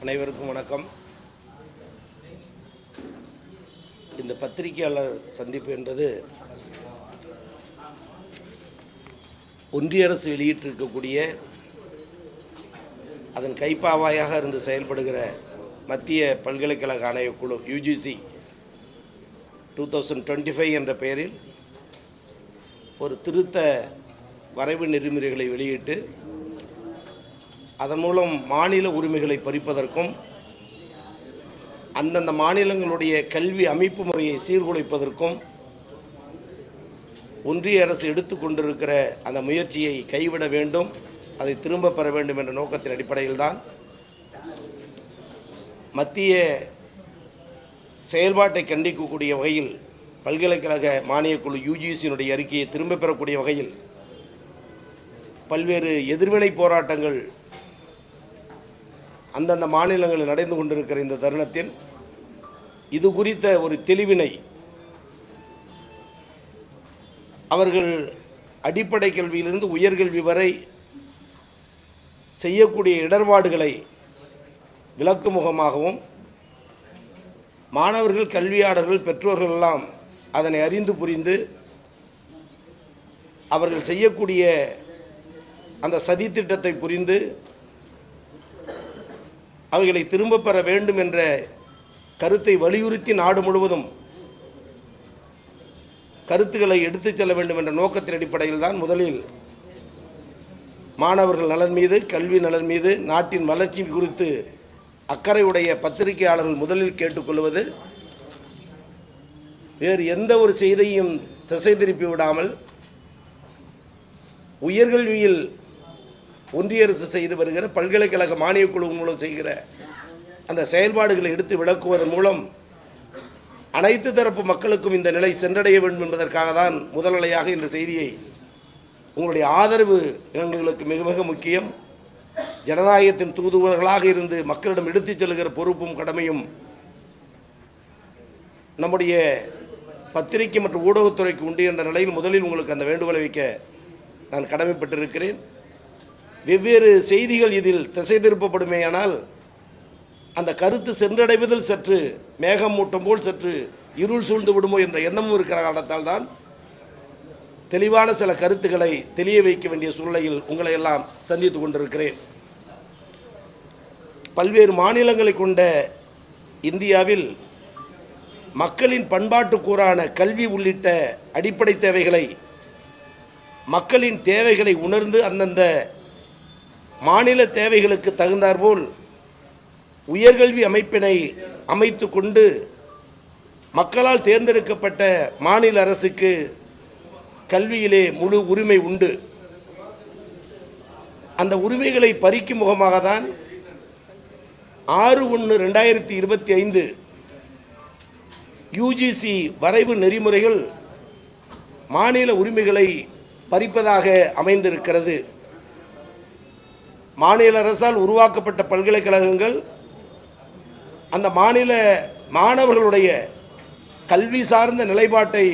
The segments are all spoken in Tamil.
அனைவருக்கும் வணக்கம். இந்த பத்திரிகையாளர் சந்திப்பு என்பது ஒன்றிய அரசு வெளியிட்டிருக்கக்கூடிய அதன் கைப்பாவாயாக இருந்து செயல்படுகிற மத்திய பல்கலைக்கழக ஆணையக்குழு UGC 2025 என்ற பெயரில் ஒரு திருத்த வரைவு நெறிமுறைகளை வெளியிட்டு அதன் மூலம் மாநில உரிமைகளை பறிப்பதற்கும் அந்தந்த மாநிலங்களுடைய கல்வி அமைப்பு முறையை சீர்குலைப்பதற்கும் ஒன்றிய அரசு எடுத்துக்கொண்டிருக்கிற அந்த முயற்சியை கைவிட வேண்டும், அதை திரும்ப பெற வேண்டும் என்ற நோக்கத்தின் அடிப்படையில்தான் மத்திய செயல்பாட்டை கண்டிக்கக்கூடிய வகையில் பல்கலைக்கழக மானியக்குழு UGCயினுடைய அறிக்கையை திரும்ப பெறக்கூடிய வகையில் பல்வேறு எதிர்வினை போராட்டங்கள் அந்தந்த மாநிலங்களில் நடந்து கொண்டிருக்கிற இந்த தருணத்தில் இது குறித்த ஒரு தெளிவினை அவர்கள் அடிப்படை கல்வியிலிருந்து உயர்கல்வி வரை செய்யக்கூடிய இடர்பாடுகளை விளக்குமுகமாகவும் மாணவர்கள், கல்வியாளர்கள், பெற்றோர்கள் எல்லாம் அதனை அறிந்து புரிந்து அவர்கள் செய்யக்கூடிய அந்த சதித்திட்டத்தை புரிந்து அவைகளை திரும்ப பெற வேண்டும் என்ற கருத்தை வலியுறுத்தி நாடு முழுவதும் கருத்துக்களை எடுத்துச் செல்ல வேண்டும் என்ற நோக்கத்தின் அடிப்படையில் தான் முதலில் மாணவர்கள் நலன் மீது, கல்வி நலன் மீது, நாட்டின் வளர்ச்சி குறித்து அக்கறை உடைய பத்திரிகையாளர்கள் முதலில் கேட்டுக்கொள்வது, வேறு எந்த ஒரு செய்தியையும் திசை திருப்பி விடாமல் உயர்கல்வியில் ஒன்றிய அரசு செய்து வருகிற பல்கலைக்கழக மானியக்குழு மூலம் செய்கிற அந்த செயல்பாடுகளை எடுத்து விளக்குவதன் மூலம் அனைத்து தரப்பு மக்களுக்கும் இந்த நிலை சென்றடைய வேண்டும் என்பதற்காக தான் முதல் நிலையாக இந்த செய்தியை உங்களுடைய ஆதரவு எங்களுக்கு மிக மிக முக்கியம். ஜனநாயகத்தின் தூதுவர்களாக இருந்து மக்களிடம் எடுத்துச் செல்கிற பொறுப்பும் கடமையும் நம்முடைய பத்திரிகை மற்றும் ஊடகத்துறைக்கு உண்டு என்ற நிலையில் முதலில் உங்களுக்கு அந்த வேண்டுகோளை வைக்க நான் கடமைப்பட்டிருக்கிறேன். வெவ்வேறு செய்திகள் இதில் திசை திருப்பப்படுமேயானால் அந்த கருத்து சென்றடைவதில் சற்று மேகம் மூட்டம் போல் சற்று இருள் சூழ்ந்து விடுமோ என்ற எண்ணமும் இருக்கிற காரணத்தால் தான் தெளிவான சில கருத்துக்களை தெளிய வைக்க வேண்டிய சூழ்நிலையில் உங்களை எல்லாம் சந்தித்து கொண்டிருக்கிறேன். பல்வேறு மாநிலங்களை கொண்ட இந்தியாவில் மக்களின் பண்பாட்டு கூறான கல்வி உள்ளிட்ட அடிப்படை தேவைகளை மக்களின் தேவைகளை உணர்ந்து அந்தந்த மாநில தேவைகளுக்கு தகுந்தாற்போல் உயர்கல்வி அமைப்பினை அமைத்து கொண்டு மக்களால் தேர்ந்தெடுக்கப்பட்ட மாநில அரசுக்கு கல்வியிலே முழு உரிமை உண்டு. அந்த உரிமைகளை பறிக்கும் முகமாக தான் 6/1/2025 UGC வரைவு நெறிமுறைகள் மாநில உரிமைகளை பறிப்பதாக அமைந்திருக்கிறது. மாநில அரசால் உருவாக்கப்பட்ட பல்கலைக்கழகங்கள் அந்த மாநில மாணவர்களுடைய கல்வி சார்ந்த நிலைப்பாட்டை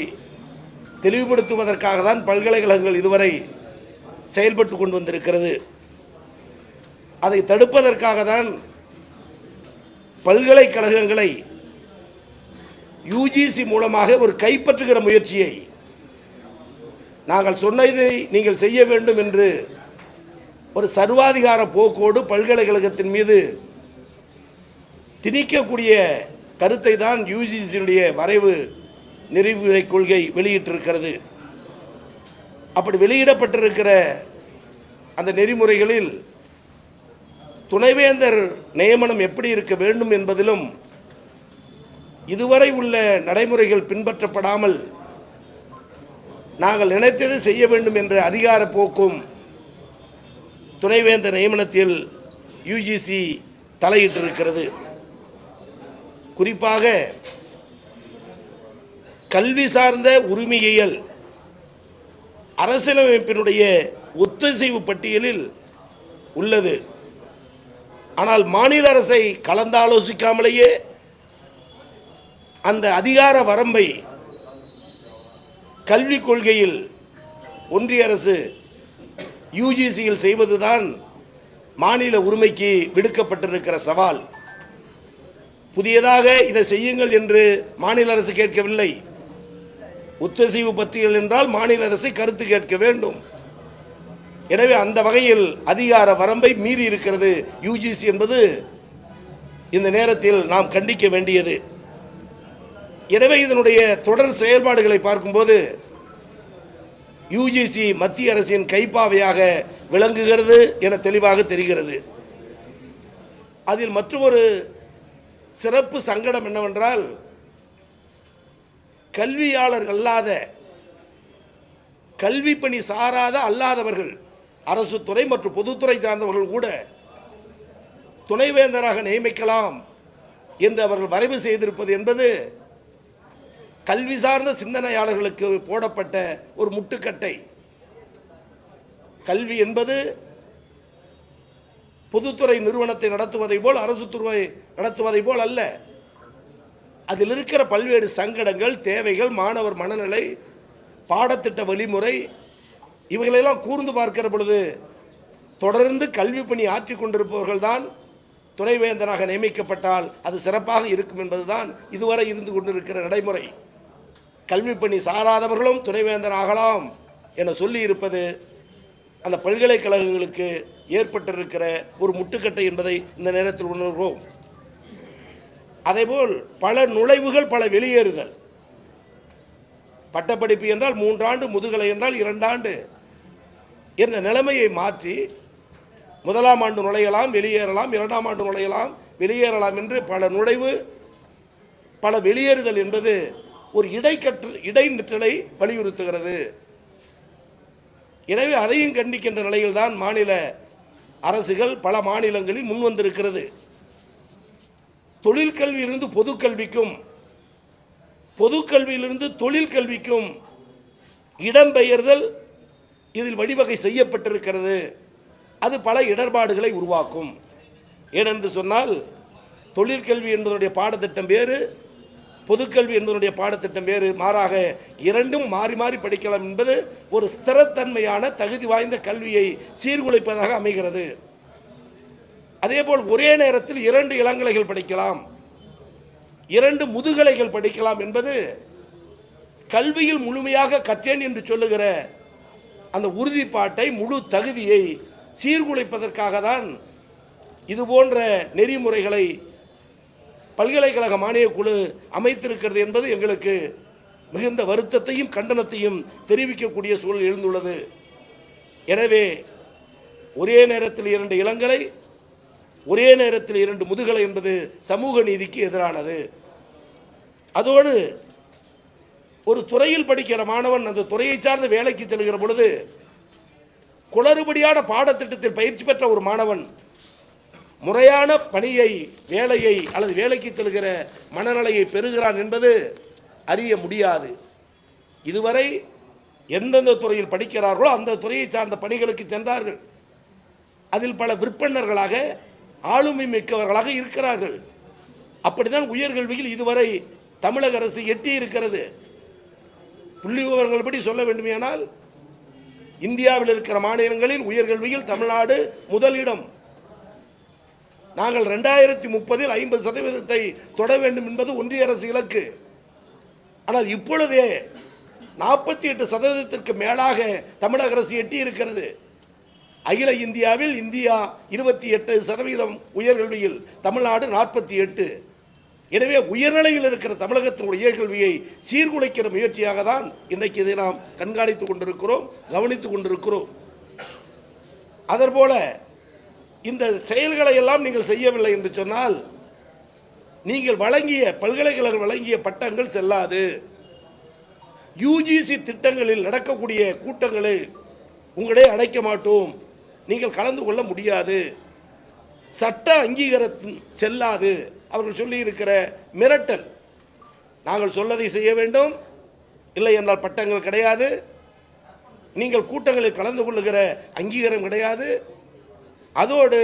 தெளிவுபடுத்துவதற்காக தான் பல்கலைக்கழகங்கள் இதுவரை செயல்பட்டு கொண்டு வந்திருக்கிறது. அதை தடுப்பதற்காக தான் பல்கலைக்கழகங்களை UGC மூலமாக ஒரு கைப்பற்றுகிற முயற்சியை நாங்கள் சொன்னதை நீங்கள் செய்ய வேண்டும் என்று ஒரு சர்வாதிகார போக்கோடு பல்கலைக்கழகத்தின் மீது திணிக்கக்கூடிய கருத்தை தான் UGCயினுடைய வரைவு நெறிமுறை கொள்கை வெளியிட்டிருக்கிறது. அப்படி வெளியிடப்பட்டிருக்கிற அந்த நெறிமுறைகளில் துணைவேந்தர் நியமனம் எப்படி இருக்க வேண்டும் என்பதிலும் இதுவரை உள்ள நடைமுறைகள் பின்பற்றப்படாமல் நாங்கள் நினைத்ததை செய்ய வேண்டும் என்ற அதிகார போக்கும் துணைவேந்தர் நியமனத்தில் UGC தலையிட்டிருக்கிறது. குறிப்பாக கல்வி சார்ந்த உரிமையியல் அரசியலமைப்பினுடைய ஒத்திசைவு பட்டியலில் உள்ளது. ஆனால் மாநில அரசை கலந்தாலோசிக்காமலேயே அந்த அதிகார வரம்பை கல்விக் கொள்கையில் ஒன்றிய அரசு யூஜிசியில் செய்வதுதான் மாநில உரிமைக்கு விடுக்கப்பட்டிருக்கிற சவால். புதியதாக இதை செய்யுங்கள் என்று மாநில அரசு கேட்கவில்லை. ஒத்திசைவு பற்றியல் என்றால் மாநில அரசை கருத்து கேட்க வேண்டும். எனவே அந்த வகையில் அதிகார வரம்பை மீறி இருக்கிறது யுஜிசி என்பது இந்த நேரத்தில் நாம் கண்டிக்க வேண்டியது. எனவே இதனுடைய தொடர் செயல்பாடுகளை பார்க்கும்போது யுஜிசி மத்திய அரசின் கைப்பாவையாக விளங்குகிறது என தெளிவாக தெரிகிறது. அதில் மற்றொரு சிறப்பு சங்கடம் என்னவென்றால், கல்வியாளர் அல்லாத, கல்வி பணி சாராத அல்லாதவர்கள், அரசு துறை மற்றும் பொதுத்துறை சார்ந்தவர்கள் கூட துணைவேந்தராக நியமிக்கலாம் என்று அவர்கள் வரைவு செய்திருப்பது என்பது கல்வி சார்ந்த சிந்தனையாளர்களுக்கு போடப்பட்ட ஒரு முட்டுக்கட்டை. கல்வி என்பது பொதுத்துறை நிறுவனத்தை நடத்துவதை போல், அரசு துறை நடத்துவதை போல் அல்ல. அதில் இருக்கிற பல்வேறு சங்கடங்கள், தேவைகள், மாணவர் மனநிலை, பாடத்திட்ட வழிமுறை, இவைகளெல்லாம் கூர்ந்து பார்க்கிற பொழுது தொடர்ந்து கல்வி பணி ஆற்றி கொண்டிருப்பவர்கள் தான் துணைவேந்தராக நியமிக்கப்பட்டால் அது சிறப்பாக இருக்கும் என்பதுதான் இதுவரை இருந்து கொண்டிருக்கிற நடைமுறை. கல்வி பணி சாராதவர்களும் துணைவேந்தர் ஆகலாம் என சொல்லி இருப்பது அந்த பல்கலைக்கழகங்களுக்கு ஏற்பட்டிருக்கிற ஒரு முட்டுக்கட்டை என்பதை இந்த நேரத்தில் உணர்கிறோம். அதேபோல் பல நுழைவுகள், பல வெளியேறுதல். பட்டப்படிப்பு என்றால் 3 ஆண்டு, முதுகலை என்றால் 2 ஆண்டு என்ற நிலைமையை மாற்றி 1ஆம் ஆண்டு நுழையலாம், வெளியேறலாம், 2ஆம் ஆண்டு நுழையலாம், வெளியேறலாம் என்று பல நுழைவு, பல வெளியேறுதல் என்பது ஒரு இடைநிற்றலை வலியுறுத்துகிறது. எனவே அதையும் கண்டிக்கின்ற நிலையில்தான் மாநில அரசுகள் பல மாநிலங்களில் முன்வந்திருக்கிறது. தொழிற்கல்வியிலிருந்து பொதுக்கல்விக்கும், பொதுக்கல்வியிலிருந்து தொழிற்கல்விக்கும் இடம்பெயர்தல் இதில் வழிவகை செய்யப்பட்டிருக்கிறது. அது பல இடர்பாடுகளை உருவாக்கும். ஏனென்று சொன்னால், தொழிற்கல்வி என்பதனுடைய பாடத்திட்டம் வேறு, பொதுக்கல்வி என்பதனுடைய பாடத்திட்டம் வேறு. மாறாக இரண்டும் மாறி மாறி படிக்கலாம் என்பது ஒரு ஸ்திரத்தன்மையான தகுதி வாய்ந்த கல்வியை சீர்குலைப்பதாக அமைகிறது. அதேபோல் ஒரே நேரத்தில் 2 இளங்கலைகள் படிக்கலாம், 2 முதுகலைகள் படிக்கலாம் என்பது கல்வியில் முழுமையாக கற்றேன் என்று சொல்லுகிற அந்த உறுதிப்பாட்டை, முழு தகுதியை சீர்குலைப்பதற்காக தான் இதுபோன்ற நெறிமுறைகளை பல்கலைக்கழக மானியக் குழு அமைத்திருக்கிறது என்பது எங்களுக்கு மிகுந்த வருத்தத்தையும் கண்டனத்தையும் தெரிவிக்கக்கூடிய சூழல் எழுந்துள்ளது. எனவே ஒரே நேரத்தில் 2 இளங்கலை, ஒரே நேரத்தில் 2 முதுகலை என்பது சமூக நீதிக்கு எதிரானது. அதோடு ஒரு துறையில் படிக்கிற மாணவன் அந்த துறையை சார்ந்த வேலைக்கு செல்கிற பொழுது குளறுபடியான பாடத்திட்டத்தில் பயிற்சி பெற்ற ஒரு மாணவன் முறையான பணியை, வேலையை அல்லது வேலைக்கு செல்கிற மனநிலையை பெறுகிறான் என்பது அறிய முடியாது. இதுவரை எந்தெந்த துறையில் படிக்கிறார்களோ அந்த துறையை சார்ந்த பணிகளுக்கு சென்றார்கள். அதில் பல விற்பனர்களாக, ஆளுமை மிக்கவர்களாக இருக்கிறார்கள். அப்படித்தான் உயர்கல்வியில் இதுவரை தமிழக அரசு எட்டி இருக்கிறது. புள்ளி விவரங்கள் படி சொல்ல வேண்டுமானால், இந்தியாவில் இருக்கிற மாநிலங்களில் உயர்கல்வியில் தமிழ்நாடு முதலிடம். நாங்கள் 2030 50% தொட வேண்டும் என்பது ஒன்றிய அரசு இலக்கு. ஆனால் இப்பொழுதே 48% மேலாக தமிழக அரசு எட்டி இருக்கிறது. அகில இந்தியாவில் இந்தியா 28% உயர்கல்வியில், தமிழ்நாடு 48. எனவே உயர்நிலையில் இருக்கிற தமிழகத்தின் உயர்கல்வியை சீர்குலைக்கிற முயற்சியாக தான் இன்றைக்கு இதை நாம் கண்காணித்துக் கொண்டிருக்கிறோம், கவனித்துக் கொண்டிருக்கிறோம். அதற்போல இந்த செயல்களை எல்லாம் நீங்கள் செய்யவில்லை என்று சொன்னால் நீங்கள் வழங்கிய, பல்கலைக்கழகம் வழங்கிய பட்டங்கள் செல்லாது. யுஜிசி திட்டங்களில் நடக்கக்கூடிய கூட்டங்களை உங்களே அடைக்க மாட்டோம், நீங்கள் கலந்து கொள்ள முடியாது, சட்ட அங்கீகாரம் செல்லாது. அவர்கள் சொல்லி இருக்கிற மிரட்டல், நாங்கள் சொல்லதை செய்ய வேண்டும், இல்லை என்றால் பட்டங்கள் கிடையாது, நீங்கள் கூட்டங்களில் கலந்து கொள்ளுகிற அங்கீகாரம் கிடையாது, அதோடு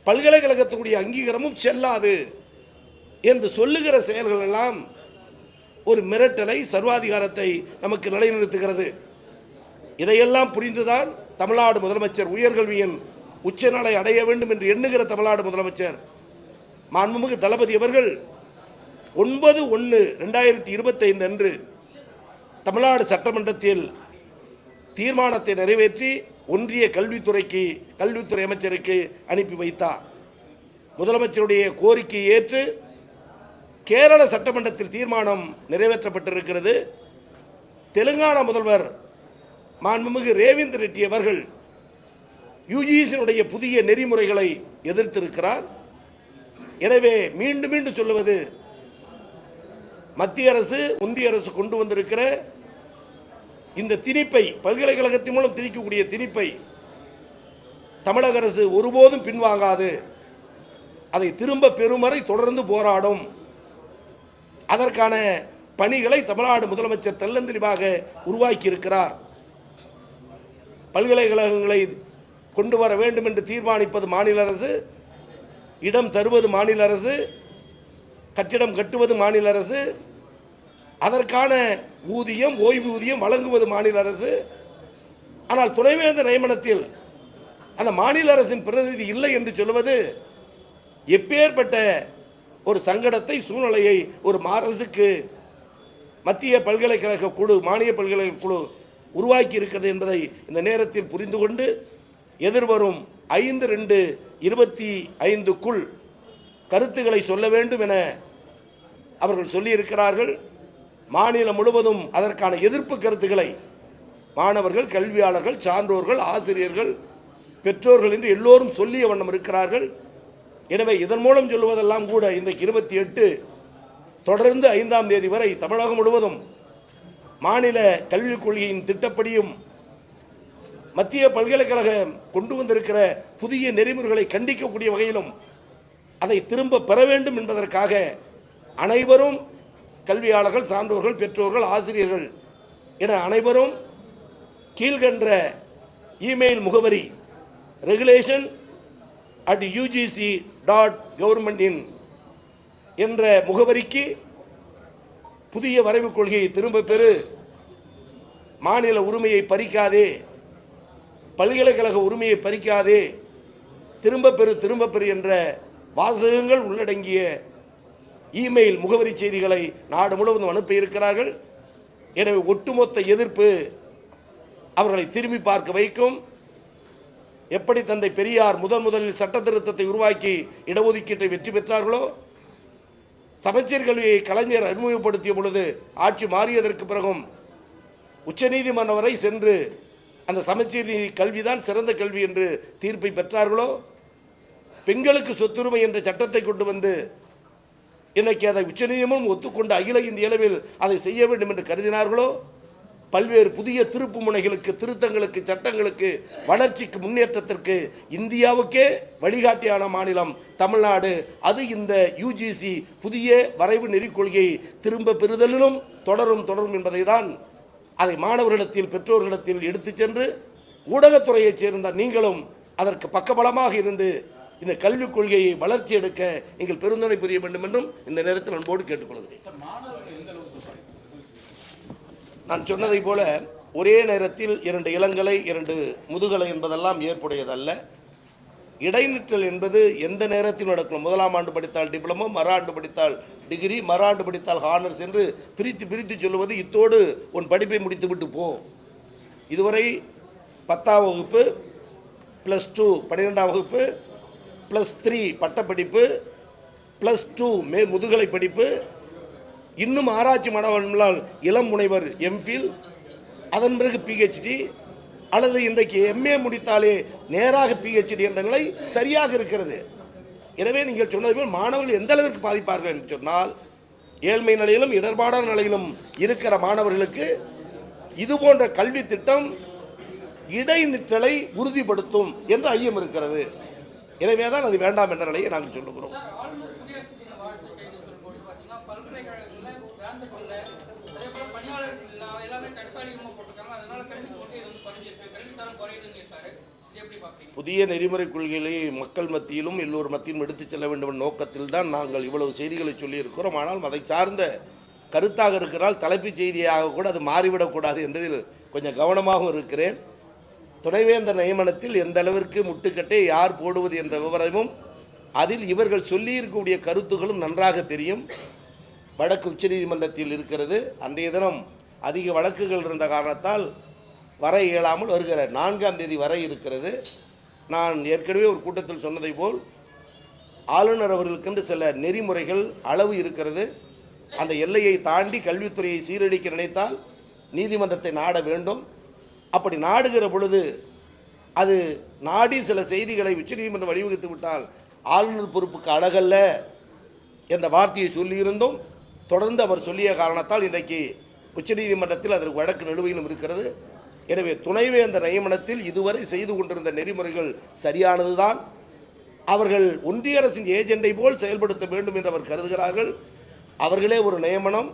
பல்கலைக்கழகத்துடைய அங்கீகாரமும் செல்லாது என்று சொல்லுகிற செயல்கள் எல்லாம் ஒரு மிரட்டலை, சர்வாதிகாரத்தை நமக்கு நிலைநிறுத்துகிறது. இதையெல்லாம் புரிந்துதான் தமிழ்நாடு முதலமைச்சர் உயர்கல்வியின் உச்சநிலை அடைய வேண்டும் என்று எண்ணுகிற தமிழ்நாடு முதலமைச்சர் மாண்புமிகு தளபதி அவர்கள் 9/1/2025 அன்று தமிழ்நாடு சட்டமன்றத்தில் தீர்மானத்தை நிறைவேற்றி ஒன்றிய கல்வித்துறை அமைச்சருக்கு அனுப்பி வைத்தார். முதலமைச்சருடைய கோரிக்கையை ஏற்று கேரள சட்டமன்றத்தில் தீர்மானம் நிறைவேற்றப்பட்டிருக்கிறது. தெலுங்கானா முதல்வர் மாண்புமிகு ரேவந்த் ரெட்டி அவர்கள் யுஜிசியினுடைய புதிய நெறிமுறைகளை எதிர்த்திருக்கிறார். எனவே மீண்டும் மீண்டும் சொல்லுவது, மத்திய அரசு ஒன்றிய அரசு கொண்டு வந்திருக்கிற இந்த திணிப்பை, பல்கலைக்கழகத்தின் மூலம் திணிக்கக்கூடிய திணிப்பை தமிழக அரசு ஒருபோதும் பின்வாங்காது. அதை திரும்ப பெறும் வரை தொடர்ந்து போராடும். அதற்கான பணிகளை தமிழ்நாடு முதலமைச்சர் தெள்ளந்தெளிவாக உருவாக்கி இருக்கிறார். பல்கலைக்கழகங்களை கொண்டு வர வேண்டும் என்று தீர்மானிப்பது மாநில அரசு, இடம் தருவது மாநில அரசு, கட்டிடம் கட்டுவது மாநில அரசு, அதற்கான ஊதியம் ஓய்வூதியம் வழங்குவது மாநில அரசு. ஆனால் துணைவேந்தர் நியமனத்தில் அந்த மாநில அரசின் பிரதிநிதி இல்லை என்று சொல்வது எப்பேற்பட்ட ஒரு சங்கடத்தை, சூழ்நிலையை ஒரு அரசுக்கு மத்திய பல்கலைக்கழக குழு, மானிய பல்கலைக்கழக குழு உருவாக்கி இருக்கிறது என்பதை இந்த நேரத்தில் புரிந்து கொண்டு எதிர்வரும் 5/2/25க்குள் கருத்துக்களை சொல்ல வேண்டும் என அவர்கள் சொல்லியிருக்கிறார்கள். மாநிலம் முழுவதும் அதற்கான எதிர்ப்பு கருத்துக்களை மாணவர்கள், கல்வியாளர்கள், சான்றோர்கள், ஆசிரியர்கள், பெற்றோர்கள் என்று எல்லோரும் சொல்லிய வண்ணம் இருக்கிறார்கள். எனவே இதன் மூலம் சொல்லுவதெல்லாம் கூட இன்றைக்கு 28 தொடர்ந்து 5ஆம் தேதி வரை தமிழகம் முழுவதும் மாநில கல்விக் கொள்கையின் திட்டப்படியும் மத்திய பல்கலைக்கழகம் கொண்டு வந்திருக்கிற புதிய நெறிமுறைகளை கண்டிக்கக்கூடிய வகையிலும் அதை திரும்ப பெற வேண்டும் என்பதற்காக அனைவரும், கல்வியாளர்கள், சான்றோர்கள், பெற்றோர்கள், ஆசிரியர்கள் என அனைவரும் கீழ்கண்ட இமெயில் முகவரி regulation@ugc.government.in என்ற முகவரிக்கு புதிய வரைவு கொள்கையை திரும்ப பெறு, மாநில உரிமையை பறிக்காதே, பல்கலைக்கழக உரிமையை பறிக்காதே, திரும்ப பெறு என்ற வாசகங்கள் உள்ளடங்கிய இமெயில் முகவரி செய்திகளை நாடு முழுவதும் அனுப்பியிருக்கிறார்கள். எனவே ஒட்டுமொத்த எதிர்ப்பு அவர்களை திரும்பி பார்க்க வைக்கும். எப்படி தந்தை பெரியார் முதலில் சட்ட திருத்தத்தை உருவாக்கி இடஒதுக்கீட்டை வெற்றி பெற்றார்களோ, சமச்சீர் கல்வியை கலைஞர் அறிமுகப்படுத்திய பொழுது ஆட்சி மாறியதற்கு பிறகும் உச்சநீதிமன்றம் வரை சென்று அந்த சமச்சீர் கல்விதான் சிறந்த கல்வி என்று தீர்ப்பை பெற்றார்களோ, பெண்களுக்கு சொத்துரிமை என்ற சட்டத்தை கொண்டு வந்து இன்றைக்கு அதை உச்சநீதிமன்றம் ஒத்துக்கொண்டு அகில இந்திய அளவில் அதை செய்ய வேண்டும் என்று கருதினார்களோ, பல்வேறு புதிய திருப்பு முனைகளுக்கு, திருத்தங்களுக்கு, சட்டங்களுக்கு, வளர்ச்சிக்கு, முன்னேற்றத்திற்கு இந்தியாவுக்கே வழிகாட்டியான மாநிலம் தமிழ்நாடு. அது இந்த யுஜிசி புதிய வரைவு நெறிக் கொள்கையை திரும்ப பெறுதலிலும் தொடரும் என்பதை தான் அதை மாணவர்களிடத்தில், பெற்றோர்களிடத்தில் எடுத்துச் சென்று ஊடகத்துறையைச் சேர்ந்த நீங்களும் அதற்கு பக்கபலமாக இருந்து இந்த கல்விக் கொள்கையை வளர்ச்சி எடுக்க நீங்கள் பெருந்துணை புரிய வேண்டும் என்றும் இந்த நேரத்தில் அன்போடு கேட்டுக்கொள்கிறேன். நான் சொன்னதை போல ஒரே நேரத்தில் 2 இளங்கலை 2 முதுகலை என்பதெல்லாம் ஏற்புடையதல்ல. இடைநிற்றல் என்பது எந்த நேரத்தில் நடக்கும். 1ஆம் ஆண்டு படித்தால் டிப்ளமோ, மறாண்டு படித்தால் டிகிரி, மறாண்டு படித்தால் ஹானர்ஸ் என்று பிரித்து சொல்லுவது, இத்தோடு உன் படிப்பை முடித்து விட்டு போ. இதுவரை 10ஆம் வகுப்பு, +2 12ஆம் வகுப்பு, +3 பட்டப்படிப்பு, +2 முதுகலை படிப்பு, இன்னும் ஆராய்ச்சி மாணவர்களால் இளம் முனைவர் எம்ஃபில், அதன் பிறகு பிஹெச்டி, அல்லது இன்றைக்கு எம்ஏ முடித்தாலே நேராக பிஹெச்டி என்ற நிலை சரியாக இருக்கிறது. எனவே நீங்கள் சொன்னது போல் மாணவர்கள் எந்த அளவிற்கு பாதிப்பார்கள் என்று சொன்னால், ஏழ்மை நிலையிலும் இடர்பாடான நிலையிலும் இருக்கிற மாணவர்களுக்கு இது போன்ற கல்வி திட்டம் இடைநிற்றலை உறுதிப்படுத்தும் என்ற ஐயம் இருக்கிறது. எனவே தான் அது வேண்டாம் என்ற நிலையை நாங்கள் சொல்லுகிறோம். புதிய நெறிமுறை கொள்கைகளை மக்கள் மத்தியிலும் எல்லோர் மத்தியிலும் எடுத்துச் செல்ல வேண்டும் என்ற நோக்கத்தில் தான் நாங்கள் இவ்வளவு செய்திகளை சொல்லியிருக்கிறோம். ஆனால் அதை சார்ந்த கருத்தாக இருக்கிறால் தலைப்புச் செய்தியாக கூட அது மாறிவிடக்கூடாது என்பதில் கொஞ்சம் கவனமாகவும் இருக்கிறேன். துணைவேந்தர் நியமனத்தில் எந்த அளவிற்கு முட்டுக்கட்டை யார் போடுவது என்ற விவரமும் அதில் இவர்கள் சொல்லியிருக்கக்கூடிய கருத்துகளும் நன்றாக தெரியும். வழக்கு உச்சநீதிமன்றத்தில் இருக்கிறது. அன்றைய தினம் அதிக வழக்குகள் இருந்த காரணத்தால் வர இயலாமல் வருகிற 4ஆம் தேதி வரை இருக்கிறது. நான் ஏற்கனவே ஒரு கூட்டத்தில் சொன்னதை போல் ஆளுநர் அவர்களுக்கென்று சில நெறிமுறைகள் அளவு இருக்கிறது. அந்த எல்லையை தாண்டி கல்வித்துறையை சீரழிக்க நினைத்தால் நீதிமன்றத்தை நாட வேண்டும். அப்படி நாடுகிற பொழுது அது நாடி சில செய்திகளை உச்சநீதிமன்றம் வழிவகுத்து விட்டால் ஆளுநர் பொறுப்புக்கு அழகல்ல என்ற வார்த்தையை சொல்லியிருந்தும் தொடர்ந்து அவர் சொல்லிய காரணத்தால் இன்றைக்கு உச்சநீதிமன்றத்தில் அதற்கு வழக்கு நிலுவையிலும் இருக்கிறது. எனவே துணைவேந்தர் நியமனத்தில் இதுவரை செய்து கொண்டிருந்த நெறிமுறைகள் சரியானதுதான். அவர்கள் ஒன்றிய அரசின் ஏஜெண்டை போல் செயல்படுத்த வேண்டும் என்று அவர் கருதுகிறார்கள். அவர்களே ஒரு நியமனம்,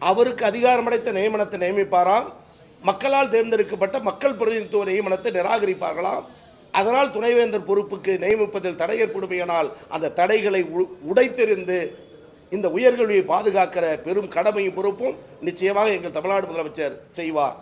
அவருக்கு அதிகாரம் அடைத்த நியமனத்தை நியமிப்பாராம். மக்களால் தேர்ந்தெடுக்கப்பட்ட மக்கள் பிரதிநிதித்துவ நியமனத்தை நிராகரிப்பார்களாம். அதனால் துணைவேந்தர் பொறுப்புக்கு நியமிப்பதில் தடை ஏற்படுமையானால் அந்த தடைகளை உடைத்தெறிந்து இந்த உயர்கல்வியை பாதுகாக்கிற பெரும் கடமையும் பொறுப்பும் நிச்சயமாக எங்கள் தமிழ்நாடு முதலமைச்சர் செய்வார்.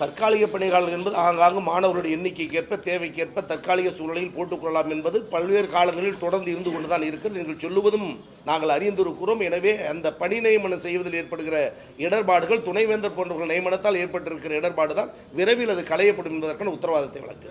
தற்காலிக பணியாளர்கள் என்பது ஆங்காங்கு மாணவர்களுடைய எண்ணிக்கைக்கேற்ப தேவைக்கேற்ப தற்காலிக சூழ்நிலையில் போட்டுக்கொள்ளலாம் என்பது பல்வேறு காலங்களில் தொடர்ந்து இருந்து கொண்டுதான் இருக்கிறது. நீங்கள் சொல்லுவதும் நாங்கள் அறிந்திருக்கிறோம். எனவே அந்த பணி நியமனம் செய்வதில் ஏற்படுகிற இடர்பாடுகள் துணைவேந்தர் போன்றவர்கள் நியமனத்தால் ஏற்பட்டிருக்கிற இடர்பாடு தான் விரைவில் அது களையப்படும் என்பதற்கான உத்தரவாதத்தை வழங்கு.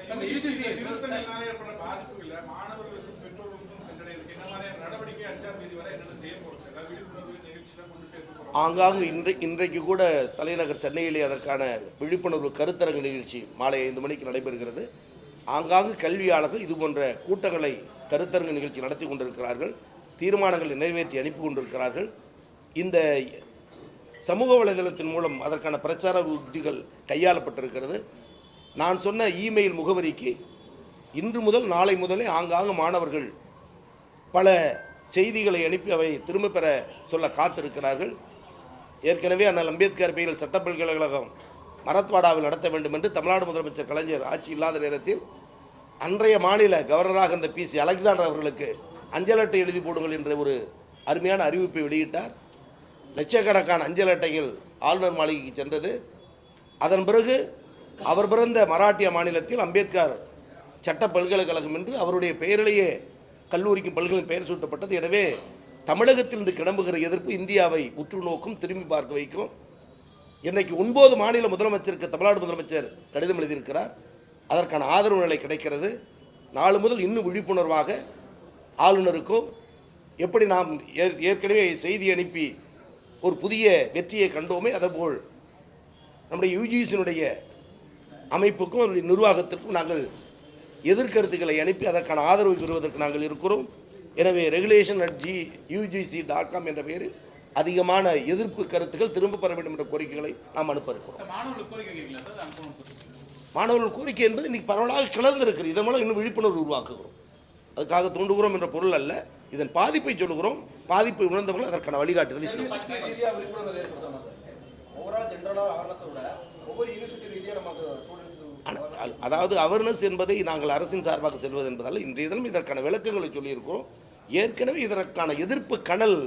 ஆங்காங்கு இன்றைக்கு கூட தலைநகர் சென்னையிலே அதற்கான விழிப்புணர்வு கருத்தரங்கு நிகழ்ச்சி மாலை 5 மணிக்கு நடைபெறுகிறது. ஆங்காங்கு கல்வியாளர்கள் இது போன்ற கூட்டங்களை கருத்தரங்கு நிகழ்ச்சி நடத்தி கொண்டிருக்கிறார்கள். தீர்மானங்களை நிறைவேற்றி அனுப்பி கொண்டிருக்கிறார்கள். இந்த சமூக வலைதளத்தின் மூலம் அதற்கான பிரச்சார உத்திகள் கையாளப்பட்டிருக்கிறது. நான் சொன்ன இமெயில் முகவரிக்கு இன்று முதல் நாளை முதலே ஆங்காங்கு மாணவர்கள் பல செய்திகளை அனுப்பி அவை திரும்ப பெற சொல்ல காத்திருக்கிறார்கள். ஏற்கனவே அண்ணல் அம்பேத்கர் பெயரில் சட்ட பல்கலைக்கழகம் மரத்வாடாவில் நடத்த வேண்டும் என்று தமிழ்நாடு முதலமைச்சர் கலைஞர் ஆட்சி இல்லாத நேரத்தில் அன்றைய மாநில கவர்னராக இருந்த PC அலெக்சாண்டர் அவர்களுக்கு அஞ்சல் அட்டை எழுதி போடுங்கள் என்ற ஒரு அருமையான அறிவிப்பை வெளியிட்டார். லட்சக்கணக்கான அஞ்சல் அட்டைகள் ஆளுநர் மாளிகைக்கு சென்றது. அதன் பிறகு அவர் பிறந்த மராட்டிய மாநிலத்தில் அம்பேத்கர் சட்ட பல்கலைக்கழகம் என்று அவருடைய பெயரிலேயே கல்லூரிக்கும் பல்கலைக்கும் பெயர் சூட்டப்பட்டது. எனவே தமிழகத்திலிருந்து கிளம்புகிற எதிர்ப்பு இந்தியாவை உற்று நோக்கும், திரும்பி பார்க்க வைக்கும். இன்றைக்கு 9 மாநில முதலமைச்சருக்கு தமிழ்நாடு முதலமைச்சர் கடிதம் எழுதியிருக்கிறார். அதற்கான ஆதரவு நிலை கிடைக்கிறது. நாளை முதல் இன்னும் விழிப்புணர்வாக ஆளுநருக்கும் எப்படி நாம் ஏற்கனவே செய்தி அனுப்பி ஒரு புதிய வெற்றியை கண்டோமே அதேபோல் நம்முடைய UGCயினுடைய அமைப்புக்கும் அவருடைய நிர்வாகத்திற்கும் நாங்கள் எதிர்கருத்துக்களை அனுப்பி அதற்கான ஆதரவு பெறுவதற்கு நாங்கள் இருக்கிறோம். எனவே regulation@ugc.com என்ற பெயரில் அதிகமான எதிர்ப்பு கருத்துக்கள் திரும்ப பெற வேண்டும் என்ற கோரிக்கைகளை நாம் அனுப்ப இருக்கிறோம். மாணவர்கள் கோரிக்கை என்பது இன்றைக்கு பரவலாக கிளர்ந்திருக்கிறது. இதன் மூலம் இன்னும் விழிப்புணர்வு உருவாக்குகிறோம். அதுக்காக தூண்டுகிறோம் என்ற பொருள் அல்ல. இதன் பாதிப்பை சொல்லுகிறோம். பாதிப்பை உணர்ந்தவர்கள் அதற்கான வழிகாட்டுதலை செய்யும். அதாவது அவேர்னஸ் என்பதை நாங்கள் அரசின் சார்பாக செல்வது என்பதால் இன்றைய தினம் இதற்கான விளக்கங்களை சொல்லியிருக்கிறோம். ஏற்கனவே இதற்கான எதிர்ப்பு கனல்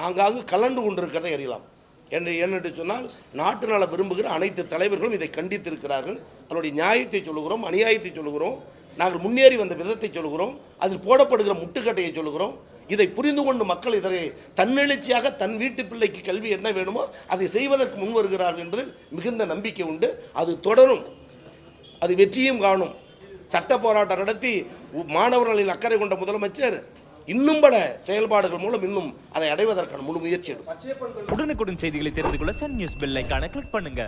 ஆங்காங்கு கலந்து கொண்டிருக்கிறதை அறியலாம். என்று சொன்னால் நாட்டு நல விரும்புகிற அனைத்து தலைவர்களும் இதை கண்டித்திருக்கிறார்கள். அதனுடைய நியாயத்தை சொல்லுகிறோம், அநியாயத்தை சொல்லுகிறோம், நாங்கள் முன்னேறி வந்த விதத்தை சொல்லுகிறோம், அதில் போடப்படுகிற முட்டுக்கட்டையை சொல்லுகிறோம். இதை புரிந்து கொண்டு மக்கள் இதனை தன்னெழுச்சியாக தன் வீட்டு பிள்ளைக்கு கல்வி என்ன வேணுமோ அதை செய்வதற்கு முன் வருகிறார்கள் என்பதில் மிகுந்த நம்பிக்கை உண்டு. அது தொடரும், அது வெற்றியும் காணும். சட்ட போராட்டம் நடத்தி மாணவர்களில் அக்கறை கொண்ட முதலமைச்சர் இன்னும் பல செயல்பாடுகள் மூலம் இன்னும் அதை அடைவதற்கான முழு முயற்சி எடுக்கும். உடனுக்குடன் செய்திகளை தெரிந்து கொள்ள சன் நியூஸ் பெல் ஐகானை கிளிக் பண்ணுங்க.